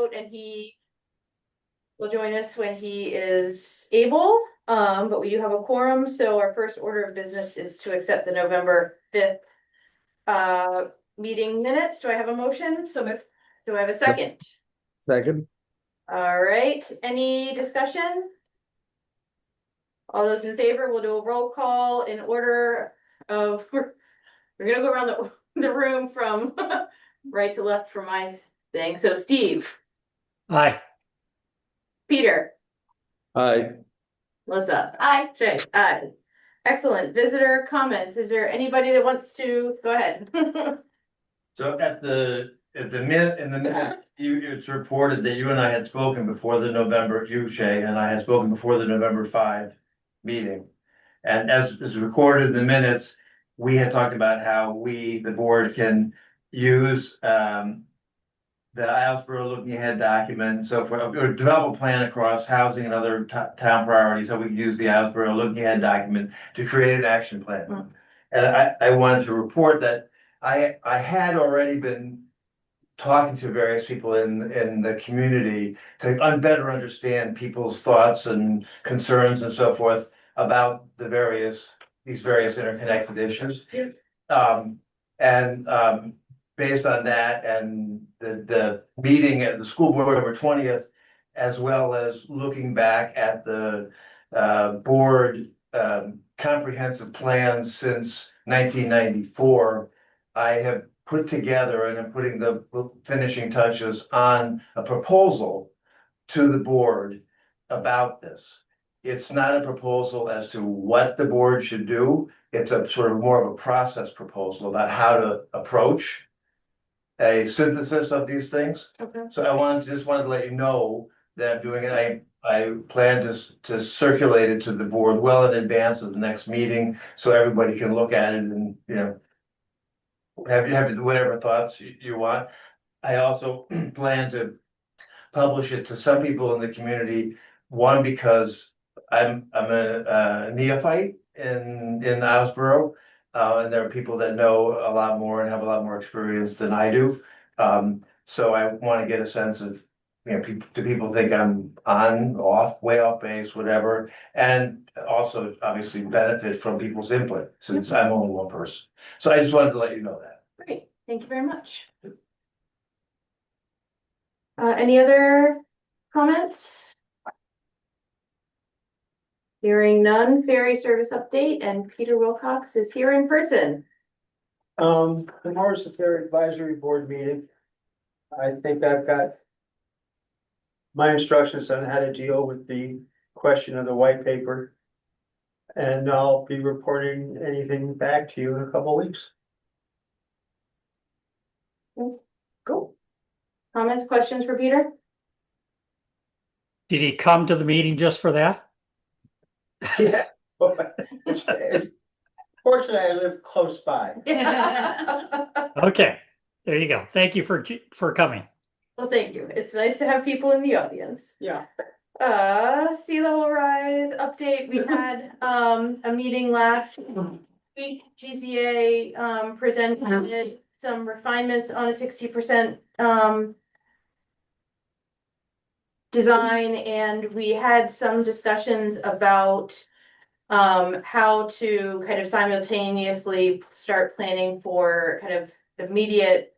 remote and he will join us when he is able. But we do have a quorum, so our first order of business is to accept the November 5th meeting minutes. Do I have a motion? So moved. Do I have a second? Second. All right, any discussion? All those in favor, we'll do a roll call in order of, we're gonna go around the room from right to left for my thing. So Steve, Aye. Peter, Aye. Melissa, aye, Jay, aye. Excellent. Visitor comments. Is there anybody that wants to go ahead? So in the minute, it's reported that you and I had spoken before the November, you, Shay, and I had spoken before the November 5 meeting. And as is recorded in the minutes, we had talked about how we, the board, can use the Islesboro looking ahead document, so for or develop a plan across housing and other town priorities, so we can use the Islesboro looking ahead document to create an action plan. And I wanted to report that I had already been talking to various people in the community to better understand people's thoughts and concerns and so forth about these various interconnected issues. Based on that and the meeting at the school board November 20th, as well as looking back at the board comprehensive plan since 1994, I have put together and I'm putting the finishing touches on a proposal to the board about this. It's not a proposal as to what the board should do. It's a sort of more of a process proposal about how to approach a synthesis of these things. Okay. So I just wanted to let you know that I'm doing it. I plan to circulate it to the board well in advance of the next meeting, so everybody can look at it and, you know, have whatever thoughts you want. I also plan to publish it to some people in the community. One, because I'm a neophyte in Islesboro. And there are people that know a lot more and have a lot more experience than I do. So I want to get a sense of, you know, do people think I'm on, off, way off base, whatever? And also obviously benefit from people's input since I'm only one person. So I just wanted to let you know that. Great, thank you very much. Any other comments? Hearing none, ferry service update, and Peter Wilcox is here in person. Tomorrow's the Fair Advisory Board meeting. I think I've got my instructions on how to deal with the question of the white paper. And I'll be reporting anything back to you in a couple of weeks. Cool. Comments, questions for Peter? Did he come to the meeting just for that? Yeah. Fortunately, I live close by. Okay, there you go. Thank you for coming. Well, thank you. It's nice to have people in the audience. Yeah. Sea level rise update. We had a meeting last week. GZA presented some refinements on a 60% design, and we had some discussions about how to kind of simultaneously start planning for kind of immediate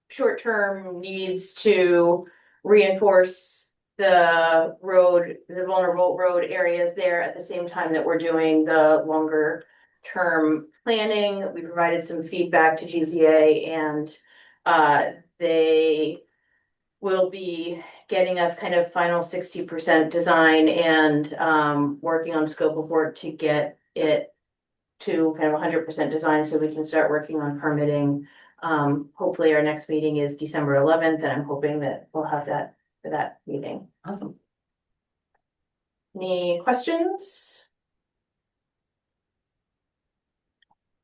short-term needs to reinforce the road, the vulnerable road areas there at the same time that we're doing the longer term planning. We provided some feedback to GZA, and they will be getting us kind of final 60% design and working on scope of work to get it to kind of 100% design so we can start working on permitting. Hopefully our next meeting is December 11th, and I'm hoping that we'll have that for that meeting. Awesome. Any questions?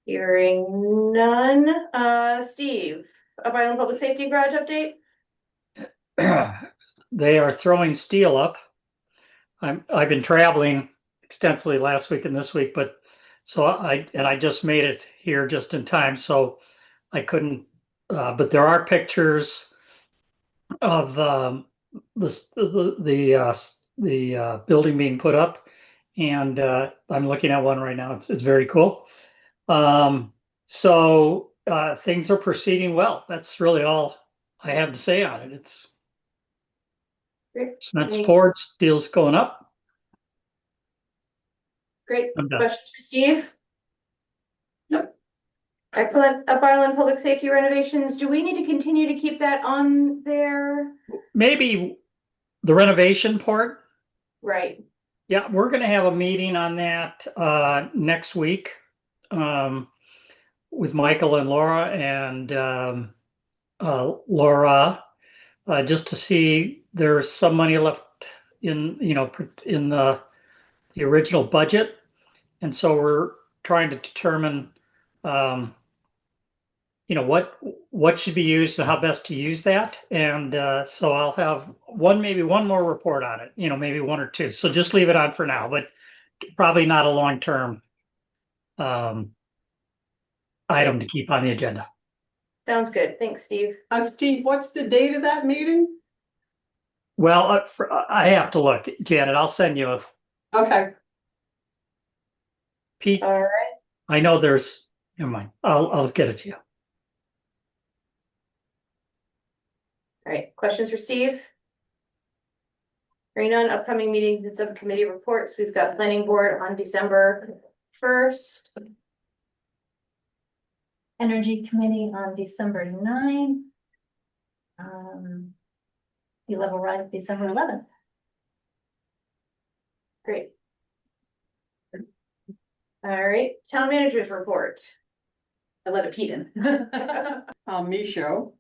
Hearing none. Steve, Island Public Safety Garage update? They are throwing steel up. I've been traveling extensively last week and this week, but so I just made it here just in time, so I couldn't. But there are pictures of the building being put up, and I'm looking at one right now. It's very cool. So things are proceeding well. That's really all I have to say on it. It's Great. cement Any- poured, steel's going up. Great. I'm done. Questions for Steve? Nope. Excellent. Up Island Public Safety renovations, do we need to continue to keep that on there? Maybe the renovation part. Right, Yeah, we're gonna have a meeting on that next week with Michael and Laura and Laura, just to see there's some money left in, in the original budget. And so we're trying to determine, what should be used and how best to use that. And so I'll have maybe one more report on it, maybe one or two. So just leave it on for now, but probably not a long-term item to keep on the agenda. sounds good. Thanks, Steve. Steve, what's the date of that meeting? Well, I have to look, Janet. I'll send you Okay, Pete. All right, I know there's. Never mind. I'll get it to you. all right. Questions for Steve? Hearing none, upcoming meetings and subcommittee reports. We've got planning board on December 1st. Energy Committee on December 9. Sea level rise December 11th. Great. All right, town managers report. I let it Pete in. Micho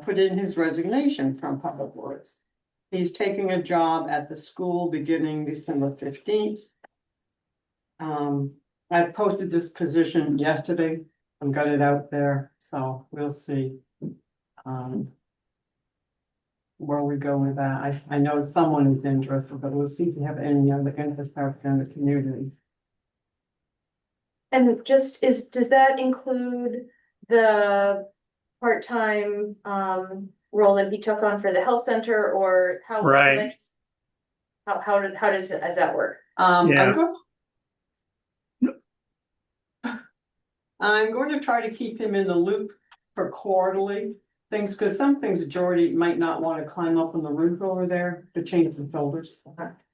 put in his resignation from Public Works. He's taking a job at the school beginning December 15th. I posted this position yesterday and got it out there, so we'll see. Where we go with that. I know someone is interested, but we'll see if we have any other interest out there in the community. And just does that include the part-time role that he took on for the health center, or how? Right. How does that work? Yeah. I'm going to try to keep him in the loop for quarterly things, because some things Jordy might not want to climb up on the roof over there to change the filters.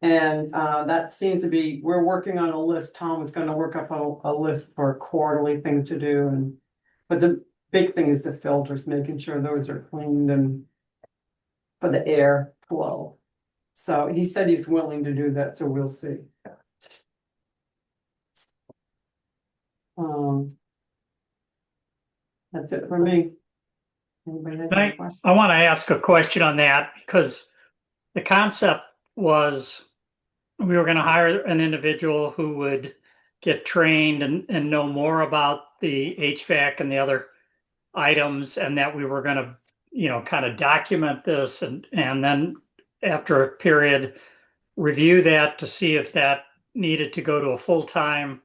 And that seems to be, we're working on a list. Tom is going to work up a list for a quarterly thing to do, but the big thing is the filters, making sure those are cleaned and for the air flow. So he said he's willing to do that, so we'll see. That's it for me. Anybody have any questions? I want to ask a question on that, because the concept was we were going to hire an individual who would get trained and know more about the HVAC and the other items, and that we were going to, kind of document this and then after a period, review that to see if that needed to go to a full-time,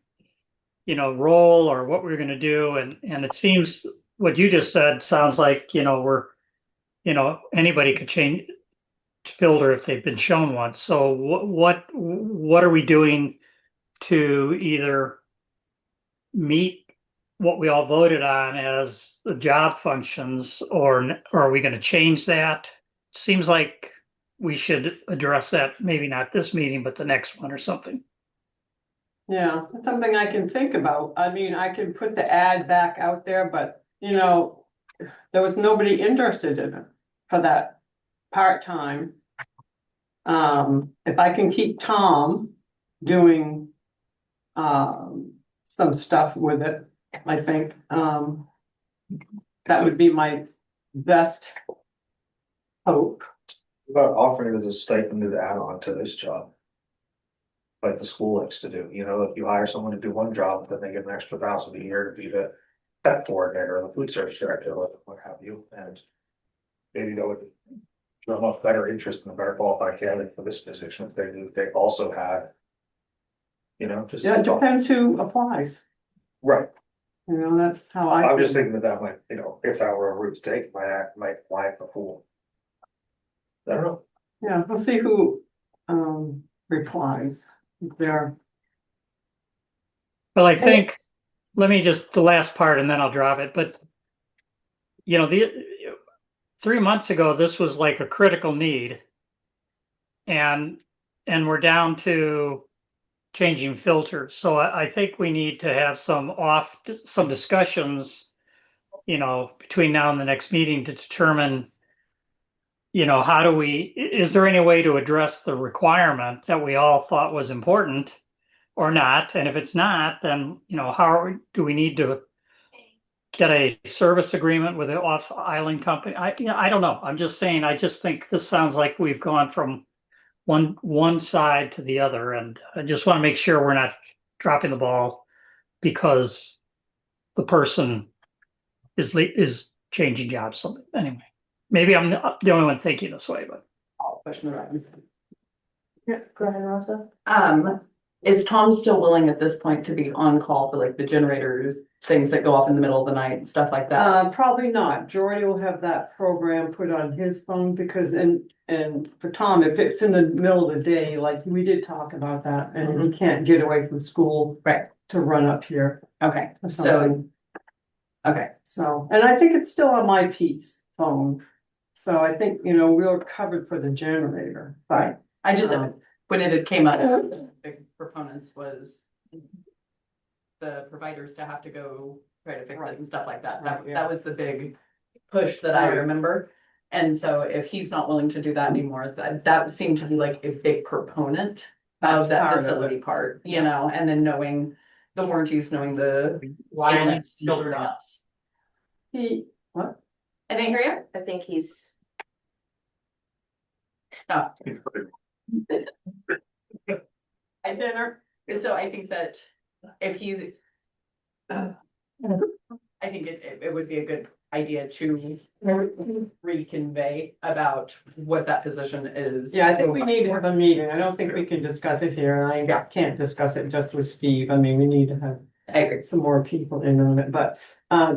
role, or what we were going to do. And it seems what you just said sounds like, anybody could change filter if they've been shown once. So what are we doing to either meet what we all voted on as the job functions, or are we going to change that? Seems like we should address that, maybe not this meeting, but the next one or something. Yeah, that's something I can think about. I mean, I can put the ad back out there, but there was nobody interested in it for that part-time. If I can keep Tom doing some stuff with it, I think that would be my best hope. About offering it as a stipend to add on to this job. Like the school likes to do, if you hire someone to do one job, then they get an extra $1,000 a year to be the pet coordinator or the food service director, what have you, and. Maybe that would drum up better interest in a better qualified candidate for this position if they also had. Just. Yeah, it depends who applies. Right, You know, that's how I. I'm just feel. thinking that might, you know, if that were a route to take, might apply before. I don't know. Yeah, we'll see who, replies. If they're, Well, I think, let me just, the last part and then I'll drop it, but you know, 3 months ago, this was like a critical need. And we're down to changing filters. So I think we need to have some discussions, you know, between now and the next meeting to determine, you know, is there any way to address the requirement that we all thought was important or not? And if it's not, then, you know, do we need to get a service agreement with the off-island company? I don't know. I'm just saying, I just think this sounds like we've gone from one side to the other, and I just want to make sure we're not dropping the ball because the person is changing jobs. So anyway, maybe I'm the only one thinking this way, but I'll push them around. Yeah, go ahead, Rosa. Is Tom still willing at this point to be on call for like the generators, things that go off in the middle of the night and stuff like that? Probably not. Jordy will have that program put on his phone because and for Tom, if it's in the middle of the day, like we did talk about that, and he can't get away from school. Right. To run up here. Okay, or so, something. okay, So, and I think it's still on my Pete's phone. So I think, you know, we're covered for the generator, but. I just, Um, when it had came up, big proponents was the providers to have to go try to fix it and stuff like that. Right, yeah. That was the big push that I Right. remember. And so if he's not willing to do that anymore, that seemed to be like a big proponent That's of that part of facility it. part, you know, and then knowing the warranties, knowing the. children up. else. What? I didn't hear you. I think he's, Oh, Dinner. so I think that if he's. I think it would be a good idea to reconvey about what that position is. Yeah, I think we need to have a meeting. I don't think we can discuss it here. And I can't discuss it just with Steve. I mean, we need to have. I agree. Some more people in on it, but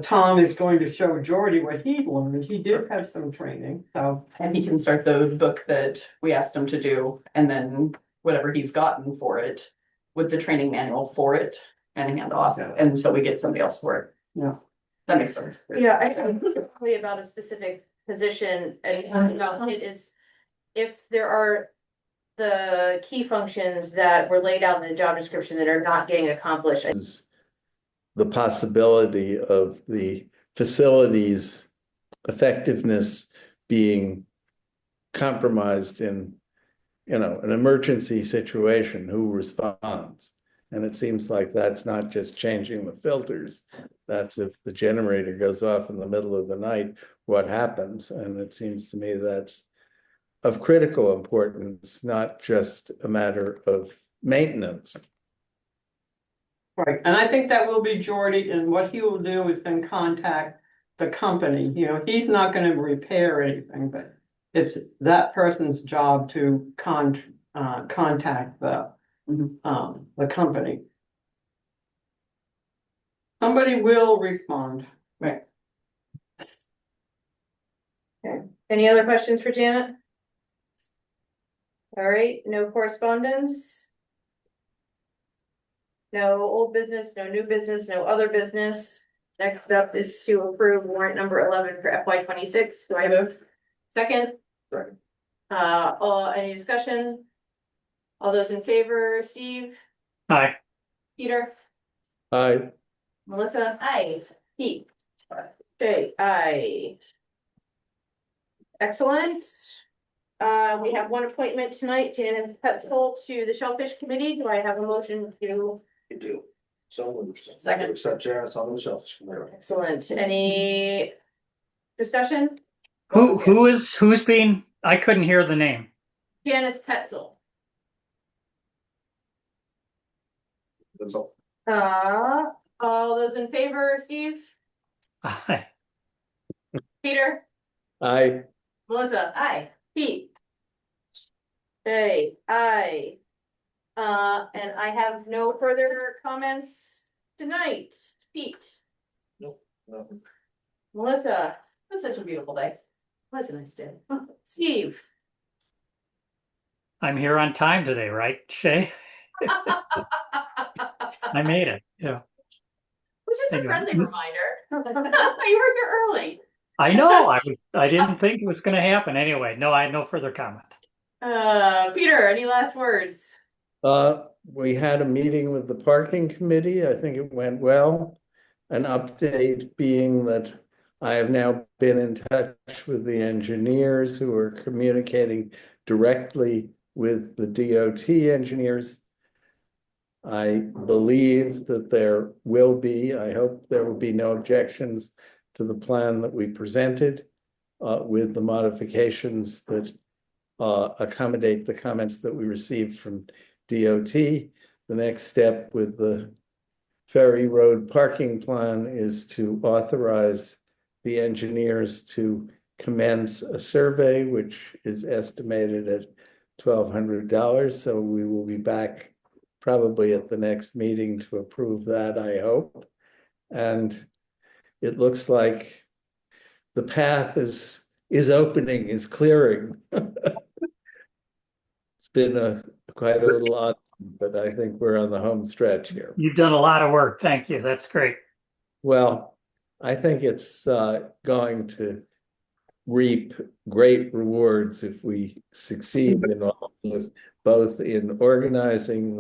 Tom is going to show Jordy what he learned. He did have some training, so. And he can start the book that we asked him to do, and then whatever he's gotten for it, with the training manual for it, and hand off until we get somebody else for it. Yeah. That makes sense. yeah, I think probably about a specific position and about it is if there are the key functions that were laid out in the job description that are not getting accomplished. Is the possibility of the facility's effectiveness being compromised in, you know, an emergency situation, who responds? And it seems like that's not just changing the filters. That's if the generator goes off in the middle of the night, what happens? And it seems to me that's of critical importance, not just a matter of maintenance. Right, and I think that will be Jordy, and what he will do is then contact the company, you know, he's not gonna repair anything, but. It's that person's job to contact the company. Somebody will respond. Right. Any other questions for Janet? All right, no correspondence. No old business, no new business, no other business. Next up is to approve warrant number 11 for FY 26. Do I move? Second? Any discussion? All those in favor, Steve, hi. Peter, I, Melissa? Aye. Pete? Okay, aye. Excellent. We have one appointment tonight, Janice Petzold to the Shellfish Committee. Do I have a motion to? You do. So. Second. Accept Janice on the shelf. Excellent. Any discussion? Who's being, I couldn't hear the name. Janice Petzold. All those in favor, Steve, Aye. Peter, I, Melissa? Aye. Pete? Okay, aye. And I have no further comments tonight. Pete? Melissa, It was such a beautiful day. was a nice day. Steve, I'm here on time today, right, Shay? I made it, yeah. it was just a Anyway. friendly reminder. You were here early. I know, I didn't think it was gonna happen anyway. No, I had no further comment. Peter, any last words? We had a meeting with the parking committee. I think it went well. An update being that I have now been in touch with the engineers who are communicating directly with the DOT engineers. I believe that there will be, I hope there will be no objections to the plan that we presented with the modifications that accommodate the comments that we received from DOT. The next step with the Ferry Road parking plan is to authorize the engineers to commence a survey, which is estimated at $1,200. So we will be back probably at the next meeting to approve that, I hope. And it looks like the path is opening, is clearing. It's been quite a little odd, but I think we're on the home stretch here. You've done a lot of work. Thank you. That's great. Well, I think it's going to reap great rewards if we succeed in all of this, both in organizing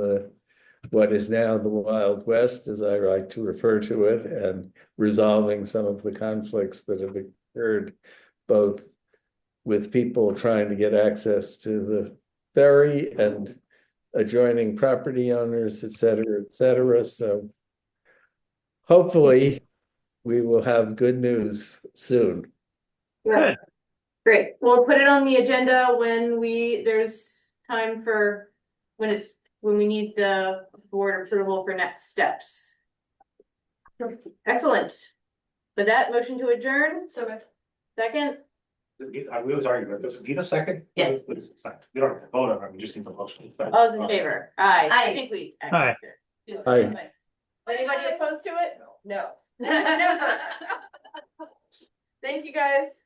what is now the Wild West, as I like to refer to it, and resolving some of the conflicts that have occurred, both with people trying to get access to the ferry and adjoining property owners, et cetera. So hopefully we will have good news soon. Good. Great. We'll put it on the agenda when there's time for, when we need the board approval for next steps. Excellent. With that, motion to adjourn, So second, We was arguing, but does it need a second? Yes. We don't have to vote on it, we just need a motion. all those in favor? Aye. I Aye. think we. Aye. Aye. Anybody opposed to it? No. Never. Thank you, guys.